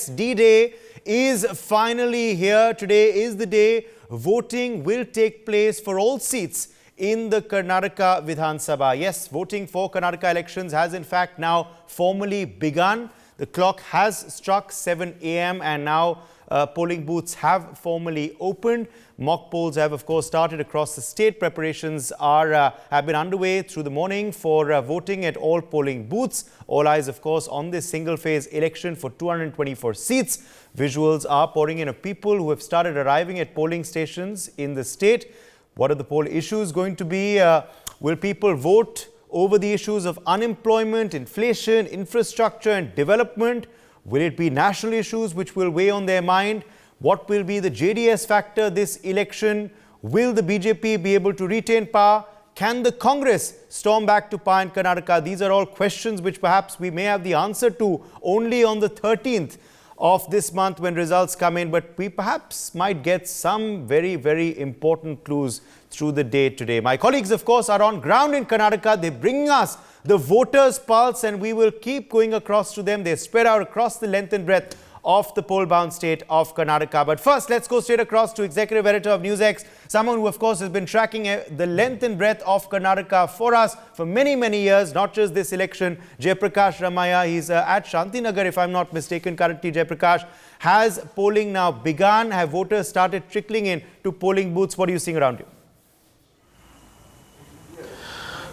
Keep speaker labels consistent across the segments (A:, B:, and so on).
A: Yes, D-Day is finally here. Today is the day voting will take place for all seats in the Karnataka Vidhan Sabha. Yes, voting for Karnataka elections has in fact now formally begun. The clock has struck 7 a.m. and now polling booths have formally opened. Mock polls have, of course, started across the state. Preparations have been underway through the morning for voting at all polling booths. All eyes, of course, on this single-phase election for 224 seats. Visuals are pouring in of people who have started arriving at polling stations in the state. What are the poll issues going to be? Will people vote over the issues of unemployment, inflation, infrastructure and development? Will it be national issues which will weigh on their mind? What will be the JDS factor this election? Will the BJP be able to retain power? Can the Congress storm back to power in Karnataka? These are all questions which perhaps we may have the answer to only on the 13th of this month when results come in. But we perhaps might get some very, very important clues through the day today. My colleagues, of course, are on ground in Karnataka. They bring us the voters' pulse and we will keep going across to them. They spread out across the length and breadth of the poll-bound state of Karnataka. But first, let's go straight across to Executive Editor of NewsX, someone who, of course, has been tracking the length and breadth of Karnataka for us for many, many years, not just this election. Jayaprakash Ramaya, he's at Shantinagar, if I'm not mistaken, currently. Jayaprakash, has polling now begun? Have voters started trickling in to polling booths? What are you seeing around you?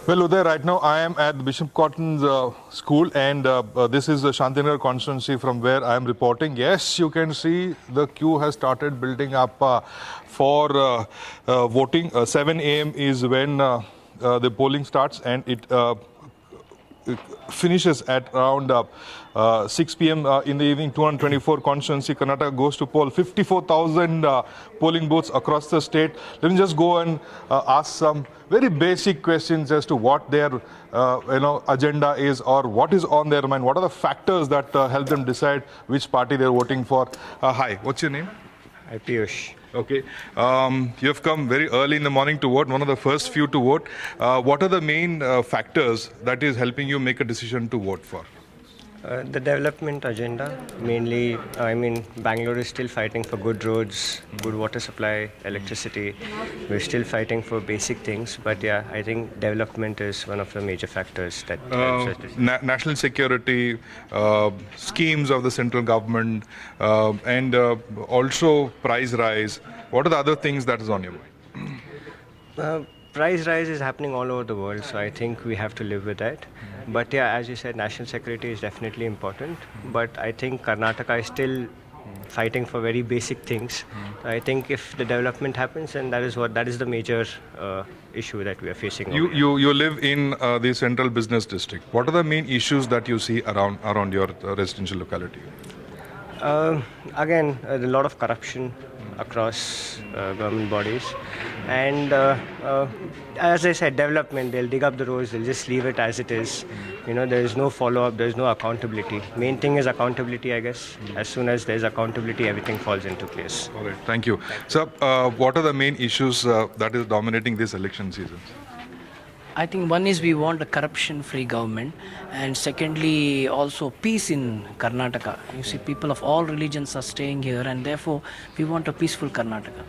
B: Well, Uday, right now I am at Bishop Cotton's school and this is the Shantinagar constituency from where I am reporting. Yes, you can see the queue has started building up for voting. 7 a.m. is when the polling starts and it finishes at around 6 p.m. In the evening. 224 constituency. Karnataka goes to poll 54,000 polling booths across the state. Let me just go and ask some very basic questions as to what their agenda is or what is on their mind. What are the factors that help them decide which party they're voting for? Hi, what's your name?
C: Hi, Piyush.
B: Okay, you have come very early in the morning to vote, one of the first few to vote. What are the main factors that is helping you make a decision to vote for?
C: The development agenda, mainly, Bengaluru is still fighting for good roads, good water supply, electricity. We're still fighting for basic things, but yeah, I think development is one of the major factors that helps us.
B: National security, schemes of the central government, and also price rise. What are the other things that is on your mind?
C: Price rise is happening all over the world, so I think we have to live with that. But yeah, as you said, national security is definitely important. But I think Karnataka is still fighting for very basic things. I think if the development happens, then that is the major issue that we are facing.
B: You live in the central business district. What are the main issues that you see around your residential locality?
C: Again, a lot of corruption across government bodies, and as I said, development, they'll dig up the roads, they'll just leave it as it is. There is no follow-up, there is no accountability. Main thing is accountability, I guess. As soon as there's accountability, everything falls into place.
B: All right, thank you. So, what are the main issues that is dominating this election season?
D: I think one is we want a corruption-free government, and secondly also peace in Karnataka. You see, people of all religions are staying here, and therefore we want a peaceful Karnataka.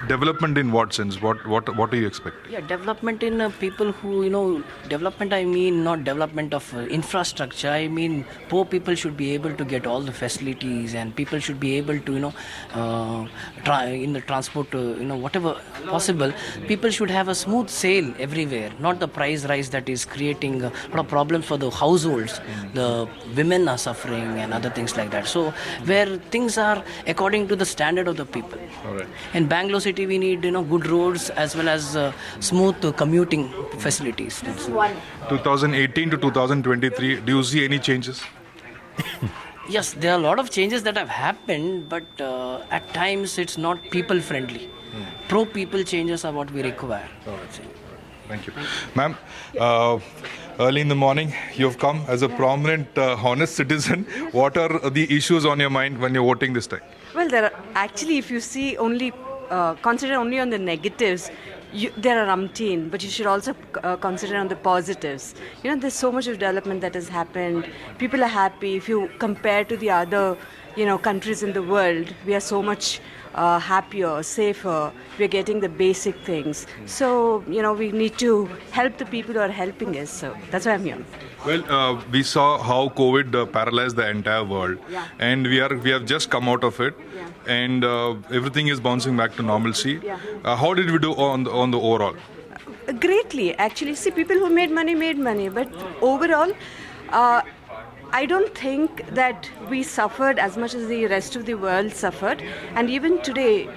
B: Development in what sense? What do you expect?
D: Yeah, development in people who, development I mean not development of infrastructure. I mean poor people should be able to get all the facilities, and people should be able to, in the transport, whatever possible, people should have a smooth sail everywhere, not the price rise that is creating a lot of problems for the households. The women are suffering and other things like that. So where things are according to the standard of the people.
B: All right.
D: In Bangalore city, we need good roads as well as smooth commuting facilities.
B: 2018 to 2023, do you see any changes?
D: Yes, there are a lot of changes that have happened, but at times it's not people friendly. Pro-people changes are what we require.
B: Thank you. Ma'am, early in the morning, you've come as a prominent, honest citizen. What are the issues on your mind when you're voting this time?
E: Well, there are actually, if you see consider only on the negatives, there are umpteen, but you should also consider on the positives. There's so much of development that has happened. People are happy. If you compare to the other, countries in the world, we are so much happier, safer. We're getting the basic things. So, we need to help the people who are helping us. So that's why I'm here.
B: Well, we saw how COVID paralyzed the entire world,
E: Yeah.
B: and we have just come out of it,
E: Yeah.
B: and everything is bouncing back to normalcy.
E: Yeah.
B: How did we do on the overall?
E: Greatly, actually. See, people who made money, but overall, I don't think that we suffered as much as the rest of the world suffered. And even today,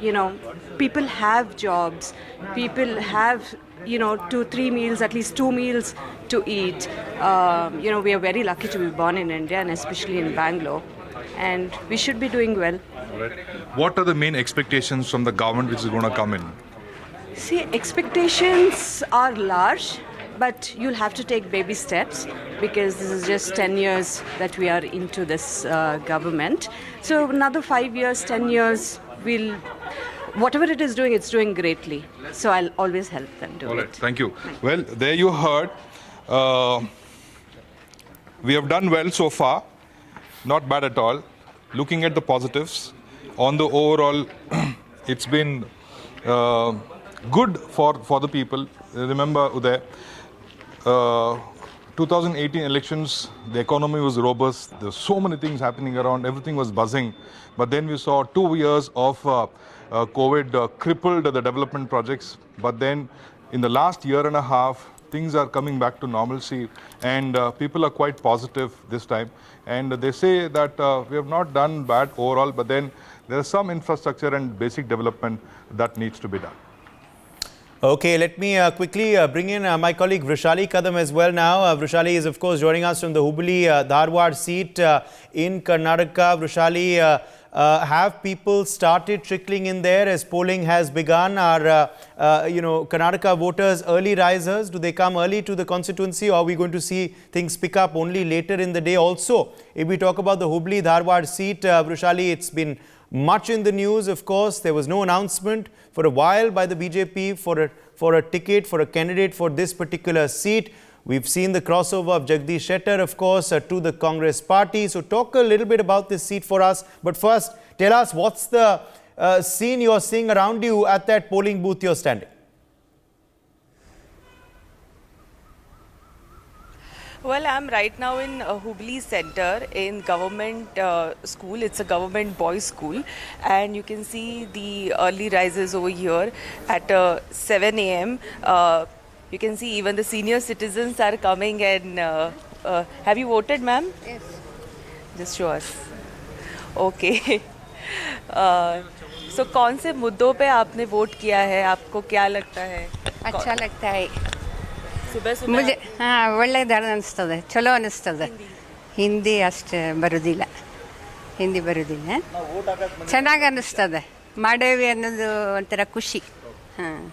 E: people have jobs, people have, 2-3 meals, at least 2 meals to eat. We are very lucky to be born in India, and especially in Bangalore. And we should be doing well.
B: What are the main expectations from the government which is going to come in?
E: See, expectations are large, but you'll have to take baby steps because this is just 10 years that we are into this government. So another 5 years, 10 years, whatever it is doing, it's doing greatly. So I'll always help them do
B: All right,
E: it.
B: thank you. Well, there you heard. We have done well so far. Not bad at all. Looking at the positives, on the overall, it's been good for the people. Remember, Uday, 2018 elections, the economy was robust. There were so many things happening around. Everything was buzzing. But then we saw 2 years of COVID crippled the development projects. But then in the last year and a half, things are coming back to normalcy, and people are quite positive this time. And they say that we have not done bad overall, but then there is some infrastructure and basic development that needs to be done.
A: Okay, let me quickly bring in my colleague Vrishali Kadam as well now. Vrishali is, of course, joining us from the Hubli Dharwad seat in Karnataka. Vrishali, have people started trickling in there as polling has begun? Are, Karnataka voters early risers? Do they come early to the constituency, or are we going to see things pick up only later in the day? Also, if we talk about the Hubli Dharwad seat, Vrishali, it's been much in the news, of course. There was no announcement for a while by the BJP for a ticket, for a candidate for this particular seat. We've seen the crossover of Jagdish Shettar, of course, to the Congress party. So talk a little bit about this seat for us. But first, tell us what's the scene you're seeing around you at that polling booth you're standing?
F: Well, I'm right now in Hubli Center in government school. It's a government boys' school, and you can see the early risers over here at 7 a.m. You can see even the senior citizens are coming. And have you voted, ma'am?
G: Yes.
F: Just show us. Okay. So, कौन से मुद्दों पे आपने vote किया है? आपको क्या लगता है?
G: अच्छा लगता है
F: सुबह सुबह
G: मुझे ಒಳ್ಳೆದಾರ ಅನಿಸ್ತದೆ ಚಲೋ ಅನಿಸ್ತದೆ ಹಿಂದಿ ಅಷ್ಟು ಬರೋದಿಲ್ಲ ಹಿಂದಿ ಬರೋದಿಲ್ಲ ಚೆನ್ನಾಗಿ ಅನ್ನಿಸ್ತದೆ ಮಾಡೇವಿ ಅನ್ನೋದು ಒಂಥರ ಖುಷಿ ಹಾಂ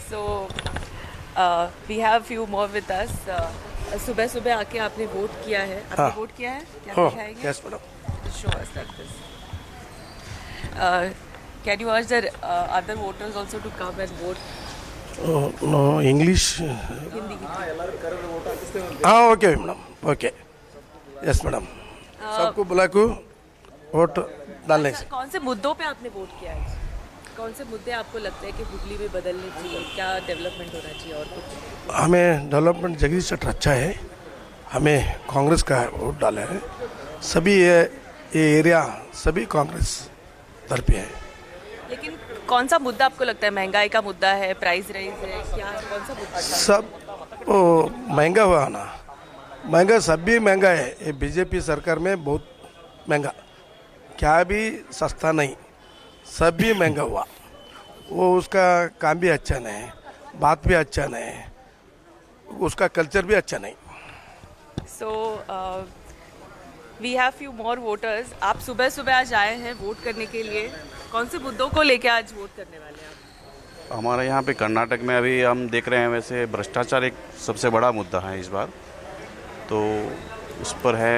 F: So we have few more with us. सुबह सुबह आके आपने वोट किया है. आपने वोट किया है? क्या दिखाएंगे?
H: Yes, madam.
F: Show us like this. Can you urge the other voters also to come and vote?
H: No, English.
F: Hindi.
H: Okay, madam. Okay. Yes, madam. सबको बुला को वोट डालने से
F: कौन से मुद्दों पे आपने वोट किया है? कौन से मुद्दे आपको लगता है कि हुबली में बदलने चाहिए? क्या डेवलपमेंट होना चाहिए और कुछ?
H: हमें डेवलपमेंट जगदीश शेट्टर अच्छा है. हमें कांग्रेस का वोट डाला है. सभी ये एरिया सभी कांग्रेस तरफ है.
F: लेकिन कौन सा मुद्दा आपको लगता है? महंगाई का मुद्दा है, प्राइस राइज है, क्या कौन सा मुद्दा?
H: सब महंगा हुआ ना, महंगा सब भी महंगा है. ये बीजेपी सरकार में बहुत महंगा, क्या भी सस्ता नहीं, सब भी महंगा हुआ. वो उसका काम भी अच्छा नहीं है, बात भी अच्छा नहीं है, उसका कल्चर भी अच्छा नहीं.
F: So we have few more voters. आप सुबह सुबह आज आए हैं वोट करने के लिए. कौन से मुद्दों को लेके आज वोट करने वाले हैं आप?
I: हमारे यहाँ पे कर्नाटक में अभी हम देख रहे हैं वैसे भ्रष्टाचार एक सबसे बड़ा मुद्दा है इस बार, तो उस पर है,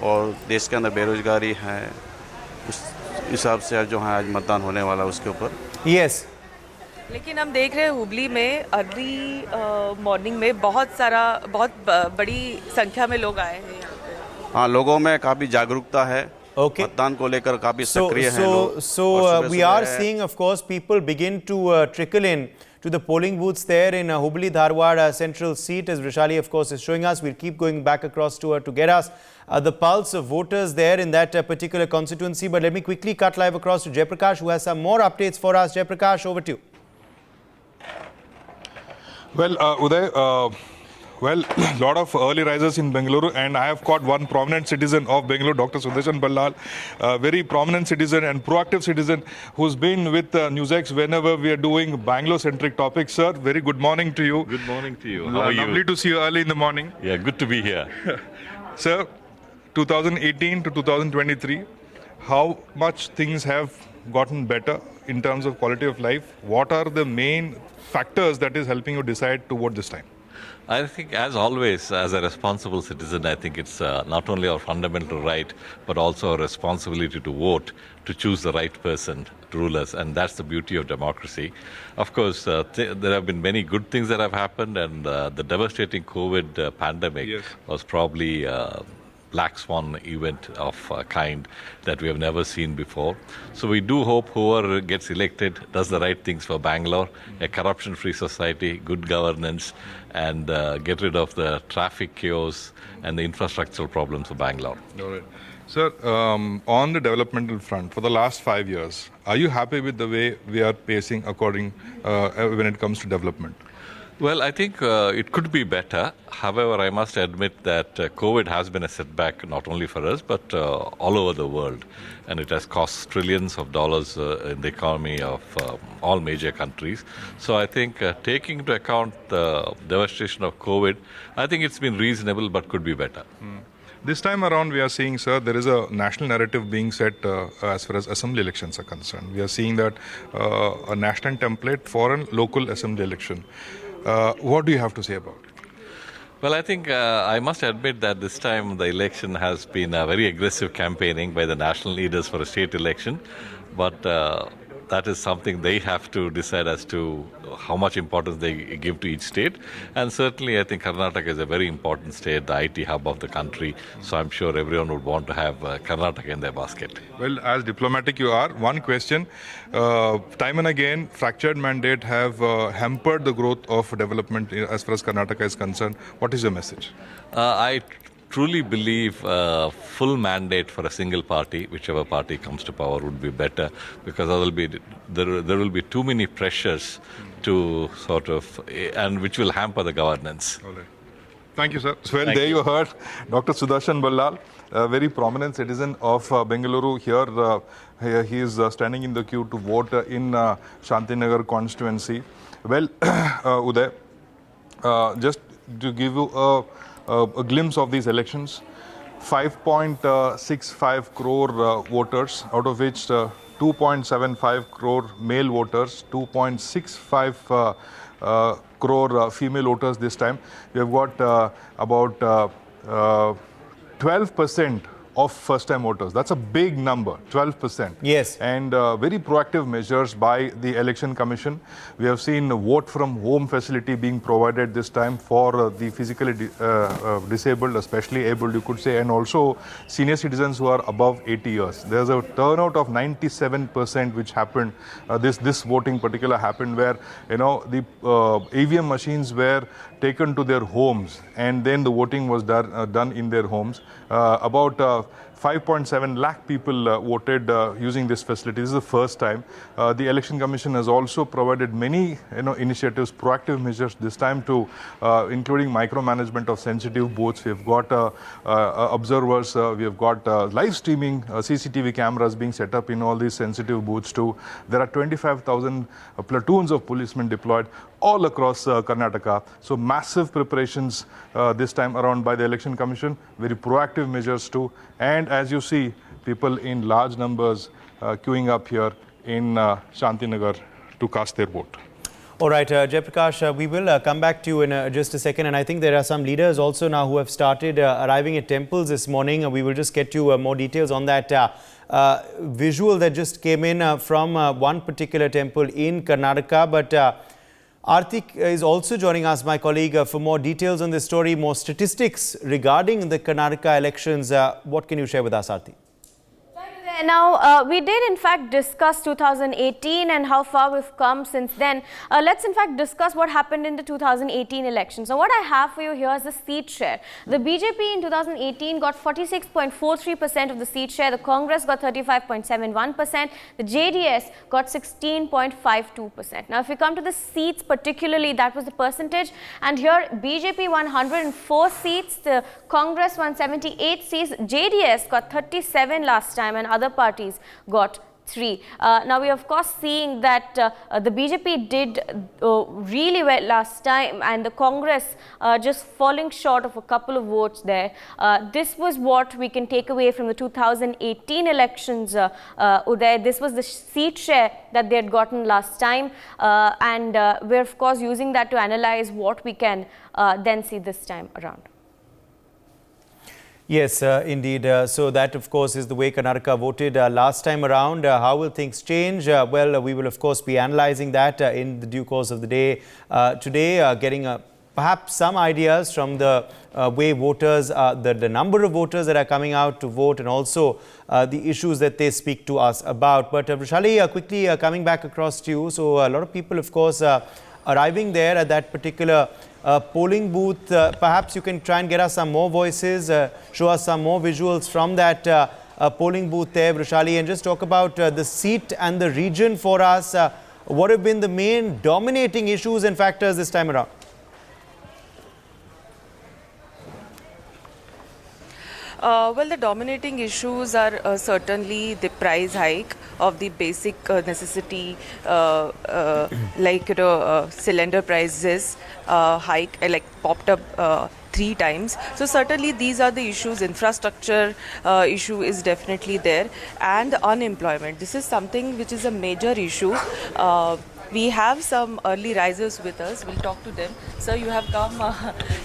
I: और देश के अंदर बेरोजगारी है. उस हिसाब से जो है आज मतदान होने वाला है उसके ऊपर.
A: Yes.
F: लेकिन हम देख रहे हैं हुबली में अर्ली मॉर्निंग में बहुत बड़ी संख्या में लोग आए हैं यहाँ पे।
I: हाँ, लोगों में काफ़ी जागरूकता है।
A: Okay.
I: मतदान को लेकर काफ़ी सक्रिय हैं लोग।
A: So we are seeing, of course, people begin to trickle in to the polling booths there in Hubli Dharwad central seat, as Vrishali, of course, is showing us. We'll keep going back across to her to get us the pulse of voters there in that particular constituency. But let me quickly cut live across to Jayaprakash, who has some more updates for us. Jayaprakash, over to you.
B: Well, Uday, well, a lot of early risers in Bengaluru, and I have caught one prominent citizen of Bengaluru, Dr. Sudarshan Ballal, a very prominent citizen and proactive citizen who's been with NewsX whenever we are doing Bangalore-centric topics. Sir, very good morning to you.
J: Good morning to you. How are you?
B: Lovely to see you early in the morning.
J: Yeah, good to be here.
B: Sir, 2018 to 2023, how much things have gotten better in terms of quality of life? What are the main factors that is helping you decide to vote this time?
J: I think, as always, as a responsible citizen, I think it's not only our fundamental right, but also our responsibility to vote, to choose the right person to rule us. And that's the beauty of democracy. Of course, there have been many good things that have happened, and the devastating COVID pandemic was probably black swan event of a kind that we have never seen before. So we do hope whoever gets elected does the right things for Bangalore, a corruption-free society, good governance, and get rid of the traffic chaos and the infrastructural problems of Bangalore.
B: All right. Sir, on the developmental front, for the last 5 years, are you happy with the way we are pacing according when it comes to development?
J: Well, I think it could be better. However, I must admit that COVID has been a setback not only for us, but all over the world. And it has cost trillions of dollars in the economy of all major countries. So I think taking into account the devastation of COVID, I think it's been reasonable but could be better.
B: This time around, we are seeing, sir, there is a national narrative being set as far as assembly elections are concerned. We are seeing that a national template for a local assembly election. What do you have to say about it?
J: Well, I think I must admit that this time the election has been a very aggressive campaigning by the national leaders for a state election. But that is something they have to decide as to how much importance they give to each state. And certainly I think Karnataka is a very important state, the IT hub of the country. So I'm sure everyone would want to have Karnataka in their basket.
B: Well, as diplomatic you are, one question. Time and again, fractured mandate have hampered the growth of development as far as Karnataka is concerned. What is your message?
J: I truly believe full mandate for a single party, whichever party comes to power, would be better, because there will be too many pressures to sort of, and which will hamper the governance.
B: All right. Thank you, sir. Well, there you heard Dr. Sudarshan Ballal, a very prominent citizen of Bengaluru. Here he is standing in the queue to vote in Shantinagar constituency. Well, Uday, just to give you a glimpse of these elections, 5.65 crore voters, out of which 2.75 crore male voters, 2.65 crore female voters this time. We have got about 12% of first-time voters. That's a big number, 12%.
A: Yes.
B: And very proactive measures by the Election Commission. We have seen a vote from home facility being provided this time for the physically disabled, especially abled, you could say, and also senior citizens who are above 80 years. There's a turnout of 97% which happened. This voting particular happened where, you know, the EVM machines were taken to their homes, and then the voting was done in their homes. About 5.7 lakh people voted using this facility. This is the first time. The Election Commission has also provided many initiatives, proactive measures this time to including micromanagement of sensitive booths. We have got observers, we have got live streaming, CCTV cameras being set up in all these sensitive booths too. There are 25,000 platoons of policemen deployed all across Karnataka. So massive preparations this time around by the Election Commission, very proactive measures too. And as you see, people in large numbers queuing up here in Shantinagar to cast their vote.
A: All right, Jayaprakash, we will come back to you in just a second. And I think there are some leaders also now who have started arriving at temples this morning. We will just get you more details on that visual that just came in from one particular temple in Karnataka. But Artik is also joining us, my colleague, for more details on this story, more statistics regarding the Karnataka elections. What can you share with us, Artik?
K: Now, we did in fact discuss 2018 and how far we've come since then. Let's in fact discuss what happened in the 2018 elections. So what I have for you here is the seat share. The BJP in 2018 got 46.43% of the seat share. The Congress got 35.71%. The JDS got 16.52%. Now, if we come to the seats particularly, that was the percentage. And here BJP won 104 seats. The Congress won 78 seats. JDS got 37 last time and other parties got 3. Now, we are of course seeing that the BJP did really well last time and the Congress just falling short of a couple of votes there. This was what we can take away from the 2018 elections, Uday. This was the seat share that they had gotten last time and we're of course using that to analyze what we can then see this time around.
A: Yes, indeed. So that, of course, is the way Karnataka voted last time around. How will things change? Well, we will, of course, be analyzing that in the due course of the day today, getting perhaps some ideas from the way voters, the number of voters that are coming out to vote and also the issues that they speak to us about. But Vishali, quickly coming back across to you. So a lot of people, of course, arriving there at that particular polling booth. Perhaps you can try and get us some more voices, show us some more visuals from that polling booth there, Vishali, and just talk about the seat and the region for us. What have been the main dominating issues and factors this time around?
F: Well, the dominating issues are certainly the price hike of the basic necessity, like cylinder prices hike, like popped up 3 times. So certainly these are the issues. Infrastructure issue is definitely there, and unemployment. This is something which is a major issue. We have some early risers with us. We'll talk to them. Sir, you have come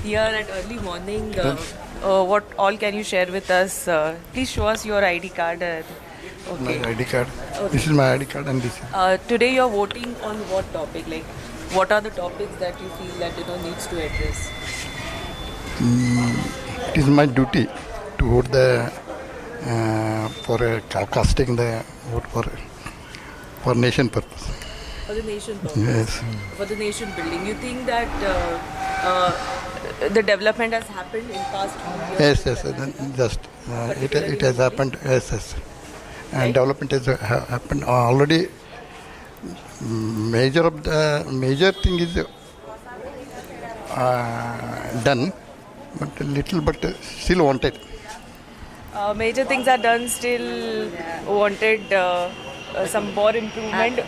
F: here at early morning. What all can you share with us? Please show us your ID card. Okay.
L: My ID card. Okay. This is my ID card and this.
F: Today you're voting on what topic? Like, what are the topics that you feel that needs to address?
L: It is my duty to vote for casting the vote for nation purpose.
F: For the nation purpose.
L: Yes.
F: For the nation building. You think that the development has happened in past few years?
L: Yes. Just it has happened. Yes. And development has happened already. Major thing is done, but still wanted.
F: Major things are done, still wanted some more improvement,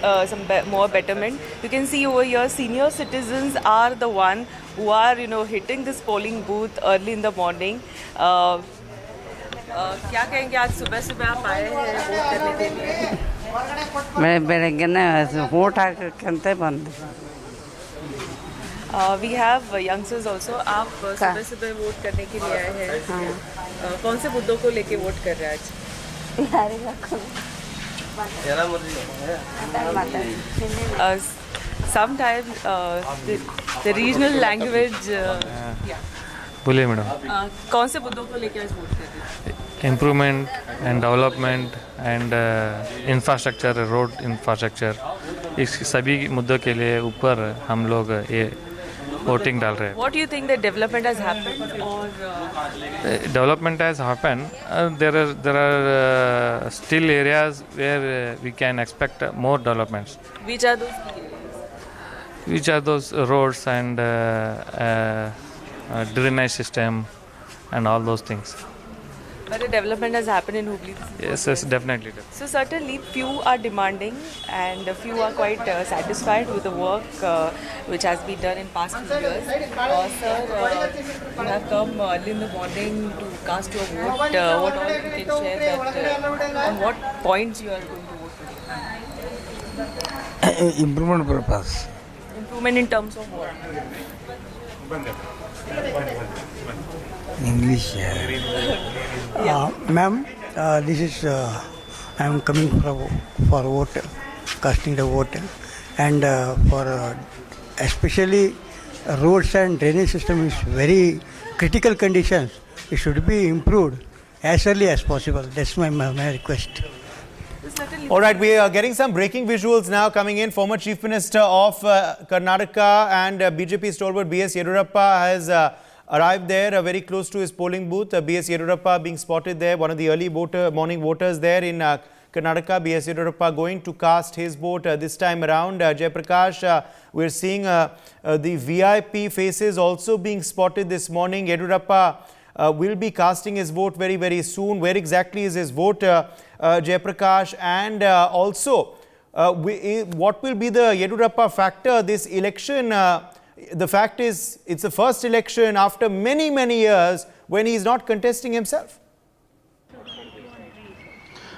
F: more betterment. You can see over here, senior citizens are the one who are hitting this polling booth early in the morning. क्या कहेंगे आज सुबह आप आए हैं vote करने के लिए?
G: मैं बेरंगे वोट हाकंते बंद.
F: We have youngsters also. आप सुबह वोट करने के लिए आए हैं. कौन से मुद्दों को लेके वोट कर रहे हैं आज? Sometimes the regional language.
M: बोलिए मैडम.
F: कौन से मुद्दों को लेके आज वोट कर रहे हैं?
M: Improvement and development and infrastructure, road infrastructure, इस सभी मुद्दों के लिए ऊपर हम लोग ये वोटिंग डाल रहे हैं.
F: What do you think that development has happened or?
M: Development has happened. There are still areas where we can expect more developments.
F: Which are those areas?
M: Which are those roads and drainage system and all those things.
F: But the development has happened in Hubli.
M: Yes, definitely.
F: So certainly few are demanding and a few are quite satisfied with the work which has been done in past few years. Sir, you have come early in the morning to cast your vote. What all you can share that on what points you are going to vote today?
L: Improvement purpose.
F: Improvement in terms of what?
N: English. Ma'am, this is I am coming for vote, casting the vote, and for especially roads and drainage system is very critical conditions. It should be improved as early as possible. That's my request.
A: All right, we are getting some breaking visuals now coming in. Former Chief Minister of Karnataka and BJP stalwart B.S. Yediyurappa has arrived there very close to his polling booth. B.S. Yediyurappa being spotted there, one of the early morning voters there in Karnataka. B.S. Yediyurappa going to cast his vote this time around. Jayaprakash, we're seeing the VIP faces also being spotted this morning. Yediyurappa will be casting his vote very, very soon. Where exactly is his vote, Jayaprakash? And also, what will be the Yediyurappa factor this election? The fact is, it's the first election after many, many years when he's not contesting himself.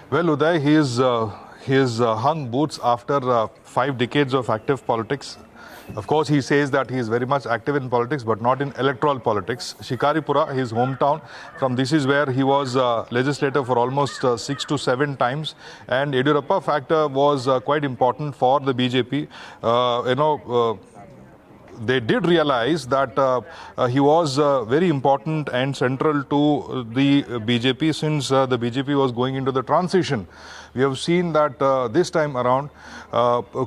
B: Well, Uday, he is hung boots after 5 decades of active politics. Of course, he says that he is very much active in politics, but not in electoral politics. Shikaripura, his hometown, this is where he was legislator for almost 6 to 7 times. And Yediyurappa factor was quite important for the BJP. They did realize that he was very important and central to the BJP since the BJP was going into the transition. We have seen that this time around,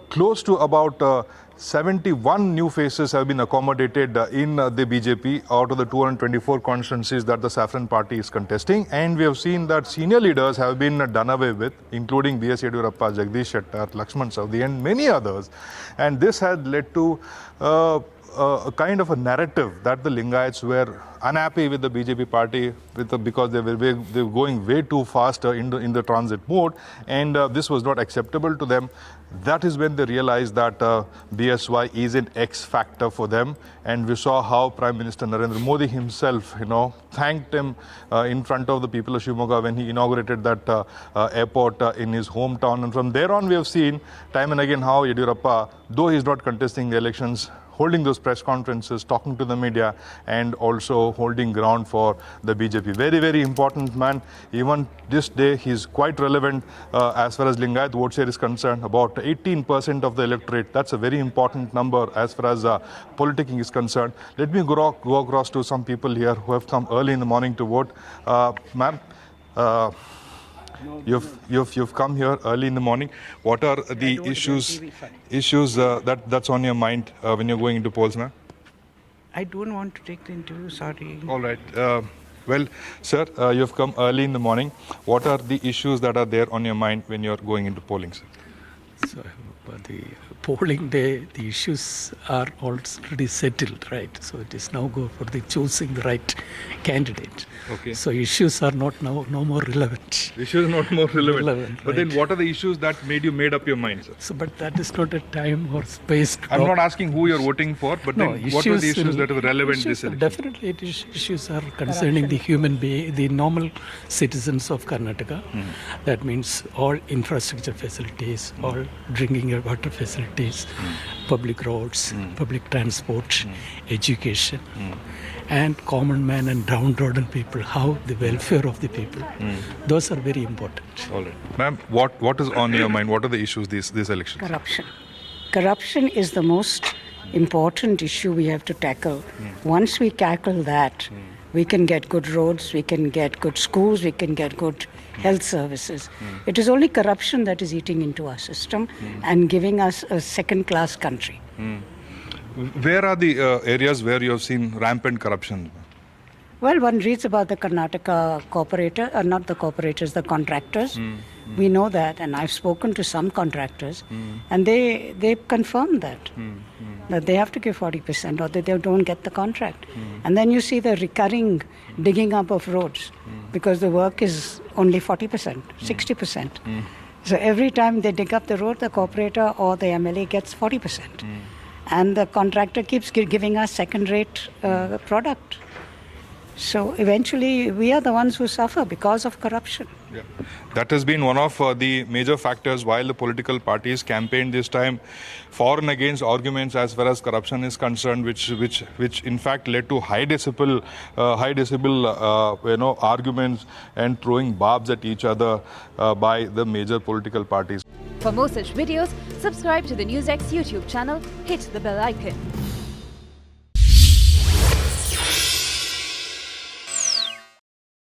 B: close to about 71 new faces have been accommodated in the BJP out of the 224 constituencies that the Saffron Party is contesting. And we have seen that senior leaders have been done away with, including B.S. Yediyurappa, Jagdish Shettar, Lakshman Savdi and many others. And this had led to a kind of a narrative that the Lingayats were unhappy with the BJP party because they were going way too fast in the transit mode, and this was not acceptable to them. That is when they realized that BSY is an X factor for them, and we saw how Prime Minister Narendra Modi himself, thanked him in front of the people of Shimoga when he inaugurated that airport in his hometown. And from there on, we have seen time and again how Yediyurappa, though he is not contesting the elections, holding those press conferences, talking to the media, and also holding ground for the BJP. Very, very important man. Even this day, he's quite relevant as far as Lingayat vote share is concerned. About 18% of the electorate. That's a very important number as far as politicking is concerned. Let me go across to some people here who have come early in the morning to vote. Ma'am, you've come here early in the morning. What are the issues that's on your mind when you're going into polls, ma'am?
O: I don't want to take the interview, sorry.
B: All right. Well, sir, you've come early in the morning. What are the issues that are there on your mind when you're going into polling, sir?
P: So, the polling day, the issues are already settled, right? So it is now go for the choosing the right candidate.
B: Okay.
P: So issues are not no more relevant.
B: Issues are not more relevant. But
P: right.
B: Then what are the issues that made up your mind, sir?
P: So, but that is not a time or space to
B: I'm
P: talk.
B: not asking who you're voting for, but
P: no,
B: then what are the issues that are relevant this election?
P: Definitely, issues are concerning the human being, the normal citizens of Karnataka. That means all infrastructure facilities, all drinking water facilities, public roads, public transport, education, and common man and downtrodden people, how the welfare of the people. Those are very important.
B: All right. Ma'am, what is on your mind? What are the issues this election?
O: Corruption. Corruption is the most important issue we have to tackle. Once we tackle that, we can get good roads, we can get good schools, we can get good health services. It is only corruption that is eating into our system and giving us a second-class country.
B: Where are the areas where you have seen rampant corruption?
O: Well, one reads about the Karnataka not the corporators, the contractors. We know that, and I've spoken to some contractors, and they confirm that they have to give 40% or that they don't get the contract. And then you see the recurring digging up of roads because the work is only 40%, 60%. So every time they dig up the road, the corporator or the MLA gets 40%. And the contractor keeps giving us second-rate product. So eventually, we are the ones who suffer because of corruption.
B: Yeah. That has been one of the major factors while the political parties campaigned this time for and against arguments as far as corruption is concerned, which in fact led to high decibel arguments and throwing barbs at each other by the major political parties.
Q: For more such videos, subscribe to the NewsX YouTube channel, hit the bell icon.